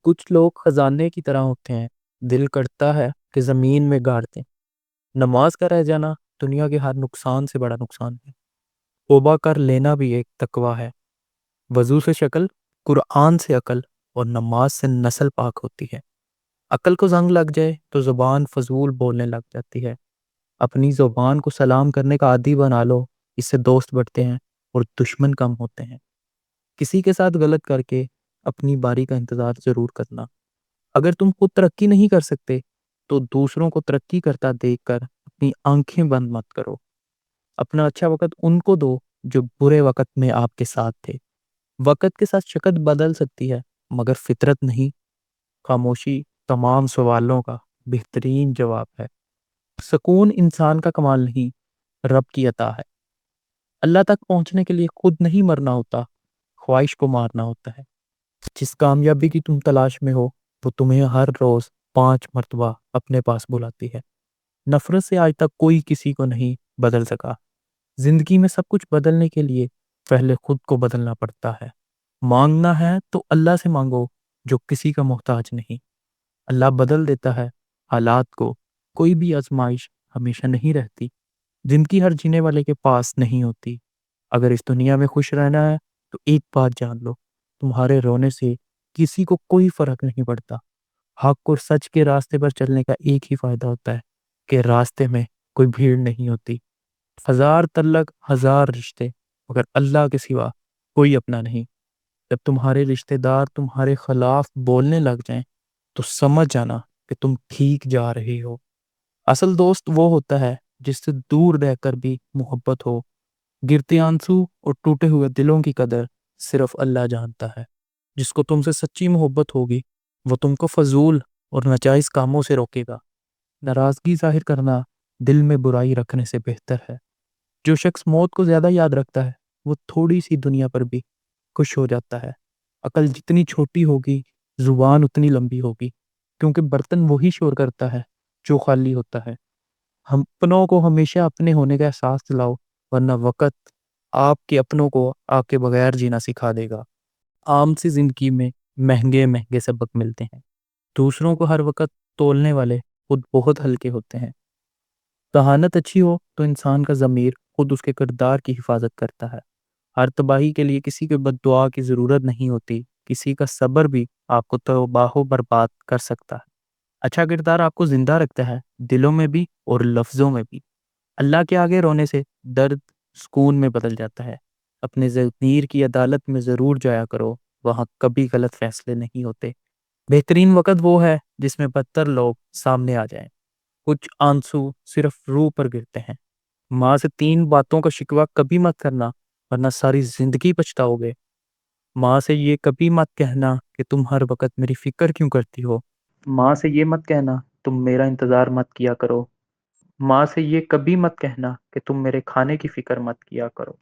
کچھ لوگ خزانے کی طرح ہوتے ہیں، دل کرتا ہے کہ زمین میں گاڑ دیں۔ نماز کا رہ جانا دنیا کے ہر نقصان سے بڑا نقصان ہے۔ توبہ کر لینا بھی ایک تقویٰ ہے۔ وضو سے شکل، قرآن سے عقل، اور نماز سے نسل پاک ہوتی ہے۔ عقل کو زنگ لگ جائے تو زبان فضول بولنے لگ جاتی ہے۔ اپنی زبان کو سلام کرنے کا عادی بنا لو، اس سے دوست بڑھتے ہیں اور دشمن کم ہوتے ہیں۔ کسی کے ساتھ غلط کر کے اپنی باری کا انتظار ضرور کرنا۔ اگر تم خود ترقی نہیں کر سکتے تو دوسروں کو ترقی کرتا دیکھ کر اپنی آنکھیں بند مت کرو۔ اپنا اچھا وقت ان کو دو جو برے وقت میں آپ کے ساتھ تھے۔ وقت کے ساتھ شکل بدل سکتی ہے مگر فطرت نہیں۔ خاموشی تمام سوالوں کا بہترین جواب ہے۔ سکون انسان کا کمال نہیں، رب کی عطا ہے۔ اللہ تک پہنچنے کے لیے خود نہیں مرنا ہوتا، خواہش کو مارنا ہوتا ہے۔ جس کامیابی کی تم تلاش میں ہو وہ تمہیں ہر روز 5 مرتبہ اپنے پاس بلاتی ہے۔ نفرت سے آج تک کوئی کسی کو نہیں بدل سکا۔ زندگی میں سب کچھ بدلنے کے لیے پہلے خود کو بدلنا پڑتا ہے۔ مانگنا ہے تو اللہ سے مانگو جو کسی کا محتاج نہیں۔ اللہ بدل دیتا ہے حالات کو، کوئی بھی آزمائش ہمیشہ نہیں رہتی۔ زندگی ہر جینے والے کے پاس نہیں ہوتی۔ اگر اس دنیا میں خوش رہنا ہے تو ایک بات جان لو، تمہارے رونے سے کسی کو کوئی فرق نہیں پڑتا۔ حق اور سچ کے راستے پر چلنے کا ایک ہی فائدہ ہوتا ہے کہ راستے میں کوئی بھیڑ نہیں ہوتی۔ ہزار تعلق، ہزار رشتے، مگر اللہ کے سوا کوئی اپنا نہیں۔ جب تمہارے رشتے دار تمہارے خلاف بولنے لگ جائیں تو سمجھ جانا کہ تم ٹھیک جا رہے ہو۔ اصل دوست وہ ہوتا ہے جس سے دور رہ کر بھی محبت ہو۔ گرتے آنسو اور ٹوٹے ہوئے دلوں کی قدر صرف اللہ جانتا ہے۔ جس کو تم سے سچی محبت ہوگی وہ تم کو فضول اور ناجائز کاموں سے روکے گا۔ ناراضگی ظاہر کرنا دل میں برائی رکھنے سے بہتر ہے۔ جو شخص موت کو زیادہ یاد رکھتا ہے وہ تھوڑی سی دنیا پر بھی خوش ہو جاتا ہے۔ عقل جتنی چھوٹی ہوگی زبان اتنی لمبی ہوگی، کیونکہ برتن وہی شور کرتا ہے جو خالی ہوتا ہے۔ ہم اپنوں کو ہمیشہ اپنے ہونے کا احساس دلاؤ، ورنہ وقت آپ کے اپنوں کو آپ کے بغیر جینا سکھا دے گا۔ عام سی زندگی میں مہنگے مہنگے سبق ملتے ہیں۔ دوسروں کو ہر وقت تولنے والے خود بہت ہلکے ہوتے ہیں۔ ذہانت اچھی ہو تو انسان کا ضمیر خود اس کے کردار کی حفاظت کرتا ہے۔ ہر تباہی کے لیے کسی کے بد دعا کی ضرورت نہیں ہوتی، کسی کا صبر بھی آپ کو تباہ و برباد کر سکتا ہے۔ اچھا کردار آپ کو زندہ رکھتا ہے، دلوں میں بھی اور لفظوں میں بھی۔ اللہ کے آگے رونے سے درد سکون میں بدل جاتا ہے۔ اپنے ضمیر کی عدالت میں ضرور جایا کرو، وہاں کبھی غلط فیصلے نہیں ہوتے۔ بہترین وقت وہ ہے جس میں بدتر لوگ سامنے آ جائیں۔ کچھ آنسو صرف روح پر گرتے ہیں۔ ماں سے 3 باتوں کا شکوہ کبھی مت کرنا ورنہ ساری زندگی پچھتاؤ گے۔ ماں سے یہ کبھی مت کہنا کہ تم ہر وقت میری فکر کیوں کرتی ہو۔ ماں سے یہ مت کہنا تم میرا انتظار مت کیا کرو۔ ماں سے یہ کبھی مت کہنا کہ تم میرے کھانے کی فکر مت کیا کرو۔